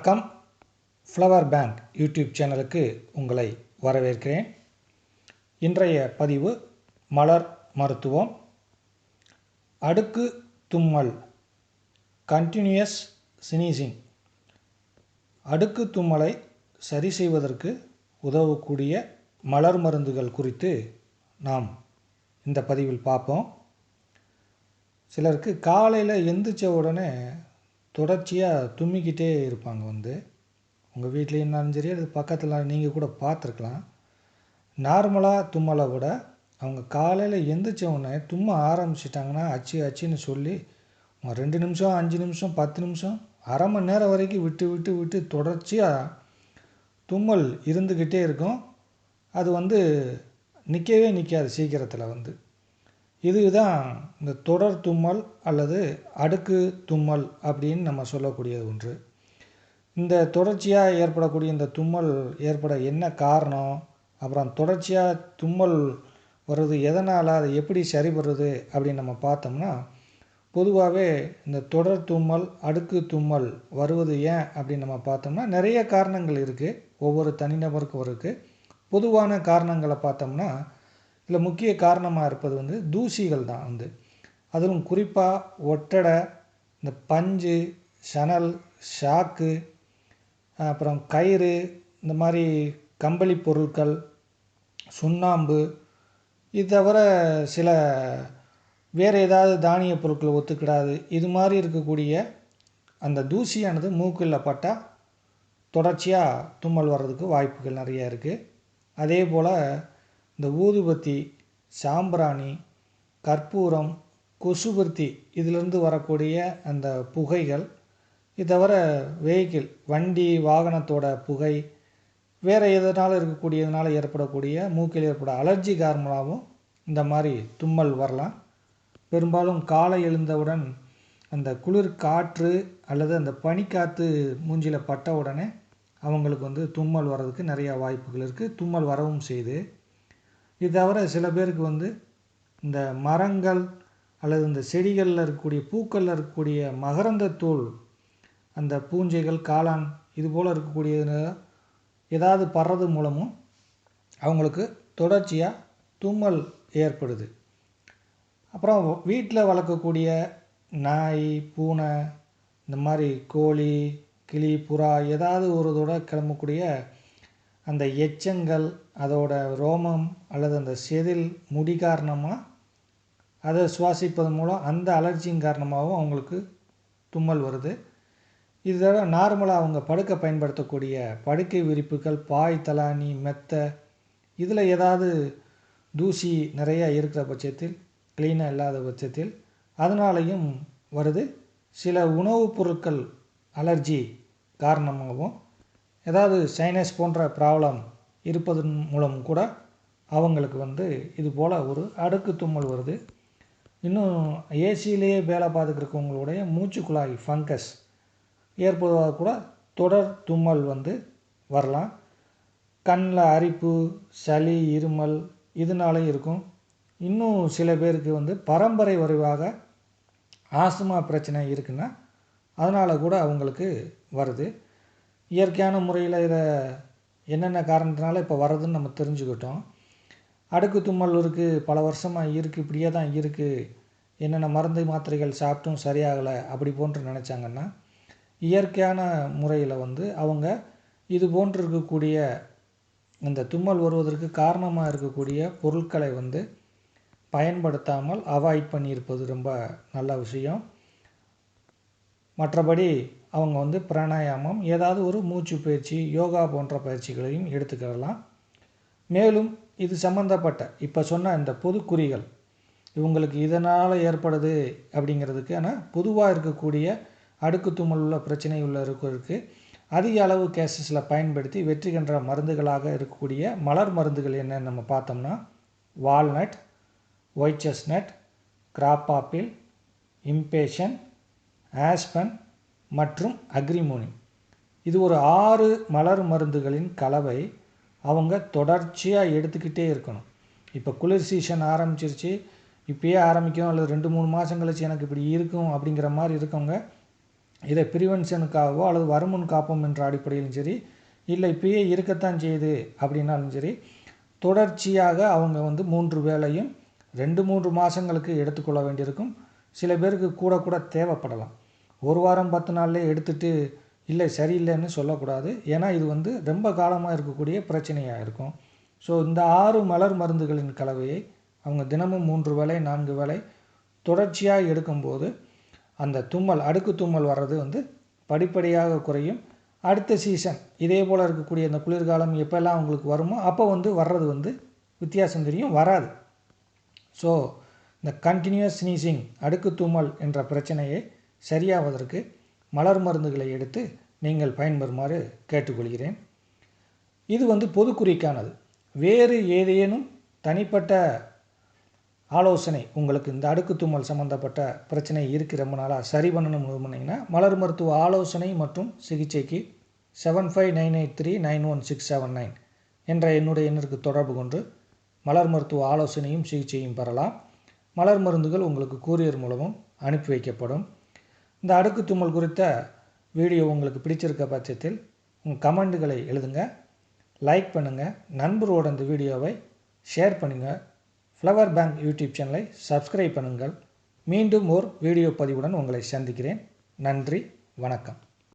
வணக்கம். Flower bank YouTube சேனலுக்கு உங்களை வரவேற்கிறேன். இன்றைய பதிவு மலர் மருத்துவம். அடுக்கு தும்மல், கண்டினியூஸ் ஸ்னீசிங். அடுக்கு தும்மலை சரி செய்வதற்கு உதவக்கூடிய மலர் மருந்துகள் குறித்து நாம் இந்த பதிவில் பார்ப்போம். சிலருக்கு காலையில் எந்திரிச்ச உடனே தொடர்ச்சியாக தும்மிக்கிட்டே இருப்பாங்க. உங்கள் வீட்லேயும் இருந்தாலும் சரி, அது பக்கத்தில் நீங்கள் கூட பார்த்துருக்கலாம். நார்மலாக தும்மலை விட அவங்க காலையில் எந்திரிச்ச உடனே தும்ம ஆரம்பிச்சிட்டாங்கன்னா அச்சுன்னு சொல்லி 2 நிமிஷம், 5 நிமிஷம், 10 நிமிஷம், அரை மணி நேரம் வரைக்கும் விட்டு தொடர்ச்சியாக தும்மல் இருந்துக்கிட்டே இருக்கும். அது நிற்கவே நிற்காது சீக்கிரத்தில். இதுதான் இந்த தொடர் தும்மல் அல்லது அடுக்கு தும்மல் அப்படின்னு நம்ம சொல்லக்கூடியது ஒன்று. இந்த தொடர்ச்சியாக ஏற்படக்கூடிய இந்த தும்மல் ஏற்பட என்ன காரணம், அப்புறம் தொடர்ச்சியாக தும்மல் வர்றது எதனால், அதை எப்படி சரி பண்ணுறது அப்படின்னு நம்ம பார்த்தோம்னா, பொதுவாகவே இந்த தொடர் தும்மல், அடுக்கு தும்மல் வருவது ஏன் அப்படின்னு நம்ம பார்த்தோம்னா நிறைய காரணங்கள் இருக்குது. ஒவ்வொரு தனிநபருக்கும் இருக்குது. பொதுவான காரணங்களை பார்த்தோம்னா இதில் முக்கிய காரணமாக இருப்பது தூசிகள் தான். அதிலும் குறிப்பாக ஒட்டடை, இந்த பஞ்சு, சணல், ஷாக்கு, அப்புறம் கயிறு, இந்த மாதிரி கம்பளி பொருட்கள், சுண்ணாம்பு, இது தவிர சில வேறு ஏதாவது தானிய பொருட்கள் ஒத்துக்கிடாது, இது மாதிரி இருக்கக்கூடிய அந்த தூசியானது மூக்கில் பட்டால் தொடர்ச்சியாக தும்மல் வர்றதுக்கு வாய்ப்புகள் நிறைய இருக்குது. அதே போல் இந்த ஊதுபத்தி, சாம்பிராணி, கற்பூரம், கொசுபர்த்தி, இதிலிருந்து வரக்கூடிய அந்த புகைகள், இது தவிர வெஹிக்கிள், வண்டி வாகனத்தோட புகை, வேறு எதனால் இருக்கக்கூடியதுனால ஏற்படக்கூடிய மூக்கில் ஏற்பட அலர்ஜி காரணமாகவும் இந்த மாதிரி தும்மல் வரலாம். பெரும்பாலும் காலை எழுந்தவுடன் அந்த குளிர் காற்று அல்லது அந்த பனிக்காற்று மூஞ்சியில் பட்ட உடனே அவங்களுக்கு தும்மல் வர்றதுக்கு நிறையா வாய்ப்புகள் இருக்குது. தும்மல் வரவும் செய்யுது. இது தவிர சில பேருக்கு இந்த மரங்கள் அல்லது இந்த செடிகளில் இருக்கக்கூடிய பூக்களில் இருக்கக்கூடிய மகரந்த தூள், அந்த பூஞ்சைகள், காளான், இது போல் இருக்கக்கூடியது ஏதாவது படுறது மூலமும் அவங்களுக்கு தொடர்ச்சியாக தும்மல் ஏற்படுது. அப்புறம் வீட்டில் வளர்க்கக்கூடிய நாய், பூனை, இந்த மாதிரி கோழி, கிளி, புறா, ஏதாவது ஒரு இதோட கிளம்பக்கூடிய அந்த எச்சங்கள், அதோட ரோமம் அல்லது அந்த செதில், முடி காரணமாக அதை சுவாசிப்பதன் மூலம் அந்த அலர்ஜியின் காரணமாகவும் அவங்களுக்கு தும்மல் வருது. இதோட நார்மலாக அவங்க படுக்க பயன்படுத்தக்கூடிய படுக்கை விரிப்புகள், பாய், தலானி, மெத்தை, இதில் ஏதாவது தூசி நிறையா இருக்கிற பட்சத்தில், க்ளீனாக இல்லாத பட்சத்தில் அதனாலையும் வருது. சில உணவுப் பொருட்கள் அலர்ஜி காரணமாகவும், ஏதாவது சைனஸ் போன்ற ப்ராப்ளம் இருப்பதன் மூலம் கூட அவங்களுக்கு இது போல் ஒரு அடுக்கு தும்மல் வருது. இன்னும் ஏசியிலேயே வேலை பார்த்துக்கிறவங்களுடைய மூச்சுக்குழாய் ஃபங்கஸ் ஏற்படுவதாக கூட தொடர் தும்மல் வரலாம். கண்ணில் அரிப்பு, சளி, இருமல், இதனாலே இருக்கும். இன்னும் சில பேருக்கு பரம்பரை வரைவாக ஆஸ்துமா பிரச்சனை இருக்குன்னா அதனால் கூட அவங்களுக்கு வருது. இயற்கையான முறையில் இதை என்னென்ன காரணத்தினால இப்போ வர்றதுன்னு நம்ம தெரிஞ்சுக்கிட்டோம். அடுக்கு தும்மல் இருக்குது, பல வருஷமாக இருக்குது, இப்படியே தான் இருக்குது, என்னென்ன மருந்து மாத்திரைகள் சாப்பிட்டும் சரியாகலை அப்படி போன்று நினச்சாங்கன்னா, இயற்கையான முறையில் அவங்க இது போன்று இருக்கக்கூடிய இந்த தும்மல் வருவதற்கு காரணமாக இருக்கக்கூடிய பொருட்களை பயன்படுத்தாமல் அவாய்ட் பண்ணியிருப்பது ரொம்ப நல்ல விஷயம். மற்றபடி அவங்க பிராணாயாமம், ஏதாவது ஒரு மூச்சு பயிற்சி, யோகா போன்ற பயிற்சிகளையும் எடுத்துக்கிடலாம். மேலும் இது சம்மந்தப்பட்ட இப்போ சொன்ன இந்த பொதுக்குறிகள் இவங்களுக்கு இதனால் ஏற்படுது அப்படிங்கிறதுக்கு, ஆனால் பொதுவாக இருக்கக்கூடிய அடுக்கு தும்மல் உள்ள பிரச்சனை இருக்கிறதுக்கு அதிக அளவு கேசஸில் பயன்படுத்தி வெற்றி கண்ட மருந்துகளாக இருக்கக்கூடிய மலர் மருந்துகள் என்னன்னு நம்ம பார்த்தோம்னா, walnut, white chestnut, crab apple, impatiens, aspen மற்றும் அக்ரிமோனி. இது ஒரு 6 மலர் மருந்துகளின் கலவை. அவங்க தொடர்ச்சியாக எடுத்துக்கிட்டே இருக்கணும். இப்போ குளிர் சீசன் ஆரம்பிச்சிருச்சு, இப்பயே ஆரம்பிக்கும் அல்லது 2-3 மாதம் கழிச்சு எனக்கு இப்படி இருக்கும் அப்படிங்கிற மாதிரி இருக்கவங்க இதை ப்ரிவென்ஷனுக்காகவோ அல்லது வருமுன் காப்போம் என்ற அடிப்படையிலும் சரி, இல்லை இப்பயே இருக்கத்தான் செய்யுது அப்படின்னாலும் சரி, தொடர்ச்சியாக அவங்க 3 வேளையும் 2-3 மாதங்களுக்கு எடுத்துக்கொள்ள வேண்டியிருக்கும். சில பேருக்கு கூட தேவைப்படலாம். ஒரு வாரம் 10 நாள்லேயே எடுத்துட்டு இல்லை சரியில்லைன்னு சொல்லக்கூடாது. ஏன்னா இது ரொம்ப காலமாக இருக்கக்கூடிய பிரச்சனையாக இருக்கும். ஸோ இந்த 6 மலர் மருந்துகளின் கலவையை அவங்க தினமும் 3 வேளை 4 வேளை தொடர்ச்சியாக எடுக்கும்போது அந்த அடுக்கு தும்மல் வர்றது படிப்படியாக குறையும். அடுத்த சீசன் இதே போல் இருக்கக்கூடிய இந்த குளிர்காலம் எப்போல்லாம் அவங்களுக்கு வருமோ அப்போ வர்றது வித்தியாசம் தெரியும், வராது. ஸோ இந்த கண்டினியூஸ் ஸ்னீசிங் அடுக்கு தும்மல் என்ற பிரச்சனையை சரியாவதற்கு மலர் மருந்துகளை எடுத்து நீங்கள் பயன்பெறுமாறு கேட்டுக்கொள்கிறேன். இது பொதுக்குறிக்கானது. வேறு ஏதேனும் தனிப்பட்ட ஆலோசனை உங்களுக்கு இந்த அடுக்கு தும்மல் சம்மந்தப்பட்ட பிரச்சனை இருக்குது, ரொம்ப நாளாக சரி பண்ணணும் பண்ணிங்கன்னா மலர் மருத்துவ ஆலோசனை மற்றும் சிகிச்சைக்கு 7598391679 என்ற என்னுடைய எண்ணிற்கு தொடர்பு கொண்டு மலர் மருத்துவ ஆலோசனையும் சிகிச்சையும் பெறலாம். மலர் மருந்துகள் உங்களுக்கு கூரியர் மூலமும் அனுப்பி வைக்கப்படும். இந்த அடுக்கு தும்மல் குறித்த வீடியோ உங்களுக்கு பிடிச்சிருக்க பட்சத்தில் உங்கள் கமெண்ட்டுகளை எழுதுங்க, லைக் பண்ணுங்கள், நண்பரோட இந்த வீடியோவை ஷேர் பண்ணுங்கள். ஃப்ளவர் பேங்க் யூடியூப் சேனலை சப்ஸ்கிரைப் பண்ணுங்கள். மீண்டும் ஒரு வீடியோ பதிவுடன் உங்களை சந்திக்கிறேன். நன்றி, வணக்கம்.